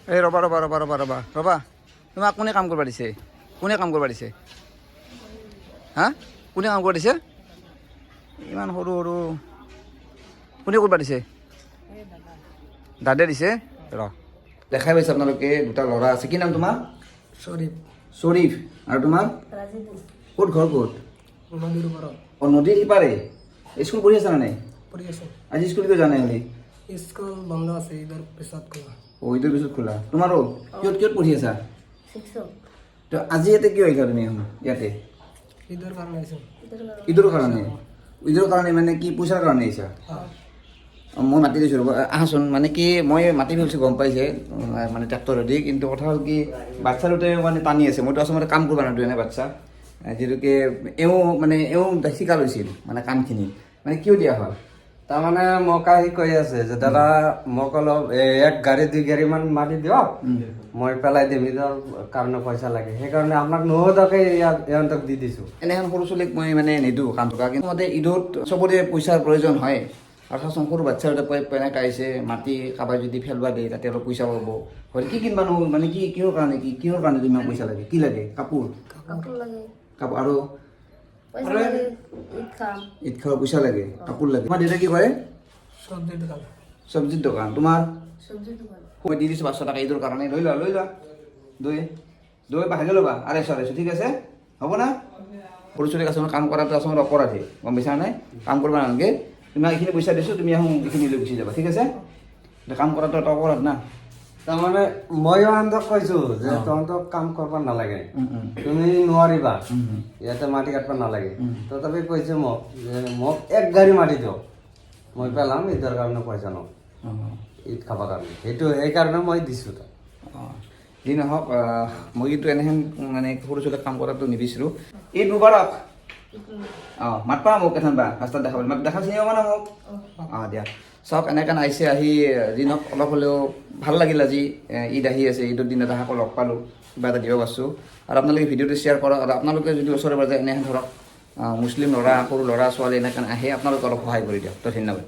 এই ৰ'বা ৰ'বা ৰ'বা ৰ'বা ৰ'বা ৰ'বা তোমাক কোনে কাম কৰিব দিছে? কোনে কাম কৰিব দিছে? হা কোনে কাম কৰিব দিছে? ইমান সৰু সৰু কোনে কৰিব দিছে? দাদাই দিছে। ৰ দেখাই পাইছে আপোনালোকে দুটা ল'ৰা আছে। কি নাম তোমাৰ? শ্বৰীফ। শ্বৰীফ। আৰু তোমাৰ? ক'ত ঘৰ ক'ত? নদীৰ ওপৰত। অঁ নদীৰ সিপাৰে। স্কুল পঢ়ি আছা নে নাই? পঢ়ি আছোঁ। আজি স্কুল কিয় যোৱা নাই আজি? স্কুল বন্ধ আছে, ঈদৰ পিছত খোলা। অঁ ঈদৰ পিছত খোলা। তোমাৰো কিহত কিহত পঢ়ি আছা? তো আজি ইয়াতে কিয় আহিছা তুমি ইয়াতে? ঈদৰ কাৰণে আহিছোঁ। ঈদৰ কাৰণে? ঈদৰ কাৰণে মানে কি পইচাৰ কাৰণে আহিছা? মই মাতি দিছোঁ ৰ'ব আহাচোন। মানে কি মই মাতি দিছোঁ গম পাইছে মানে ট্ৰেক্টৰেদি, কিন্তু কথা হ'ল কি বাচ্ছা দুটাই মানে টানি আছে। মইতো আচলতে কাম কৰিব নোৱাৰোঁ এনে বাচ্ছা যিহেতুকে এওঁ শিকা লৈছিল মানে কামখিনি মানে কিয় দিয়া হ'ল? তাৰমানে মোক আহি কৈ আছে যে দাদা মোক অলপ এক গাড়ী 2 গাড়ী মান মাটি দিয়ক, মই পেলাই দিম, ঈদৰ কাৰণে পইচা লাগে, সেইকাৰণে আপোনাক নোসোধাকে ইহঁতক দি দিছোঁ। এনেহেন সৰু ছোৱালীক মই মানে নিদিওঁ কাম থকা, কিন্তু মতে ঈদত চবৰে পইচাৰ প্ৰয়োজন হয়। আৰু চাচোন সৰু বাচ্ছা এটা পেনাক আহিছে, মাটি কাৰোবাই যদি ফেলবা দিয়ে তাতে অলপ পইচা পাব। হয় কি কিনবা নহ'ল মানে কি কিহৰ কাৰণে ইমান পইচা লাগে? কি লাগে? কাপোৰ কাপোৰ আৰু ঈদ খাব পইচা লাগে, কাপোৰ লাগে। তোমাৰ দেউতা কি কৰে? চব্জিৰ দোকান। চব্জিৰ দোকান। তোমাৰ? মই দি দিছোঁ 500 টকা ঈদৰ কাৰণে। লৈ লোৱা দৈ বাহিৰে ল'বা 250 ঠিক আছে হ'ব না? সৰু ছোৱালীক আচলতে কাম কৰাটো আচলতে অপৰাধী গম পাইছা নাই? কাম কৰিব নালাগে। তোমাক এইখিনি পইচা দিছোঁ, তুমি আহোঁ এইখিনি লৈ গুচি যাবা ঠিক আছে? কাম কৰাটো এটা অপৰাধ না। তাৰমানে ময়ো ইহঁতক কৈছোঁ যে তহঁতক কাম কৰিব নালাগে, তুমি নোৱাৰিবা, ইয়াতে মাটি কাটিব নালাগে। তথাপি কৈছে মোক যে মোক 1 গাড়ী মাটি দিয়ক, মই পেলাম, ঈদৰ কাৰণে পইচা লওঁ, ঈদ খাবৰ কাৰণে। সেইকাৰণে মই দিছোঁ তাক। যি নহওক মই কিন্তু এনেহেন মানে সৰু ছোৱালীক কাম কৰাটো নিবিচাৰোঁ। ঈদ মুবাৰক। মাতবা মোক এখন বা ৰাস্তাত দেখা পালে দেখা চিনি পাবা না মোক? দিয়া চাওক এনেকৈ আহিছে, আহি যি নহওক অলপ হ'লেও ভাল লাগিল। আজি ঈদ আহি আছে, ঈদৰ দিন এটা আকৌ লগ পালোঁ, কিবা এটা দিব পাৰছোঁ। আৰু আপোনালোকে ভিডিঅ'টো শ্বেয়াৰ কৰক। আৰু আপোনালোকে যদি ওচৰে পাজৰে এনেহেন ধৰক মুছলিম ল'ৰা সৰু ল'ৰা ছোৱালী এনেকৈ আহে আপোনালোকে অলপ সহায় কৰি দিয়ক। তো ধন্যবাদ।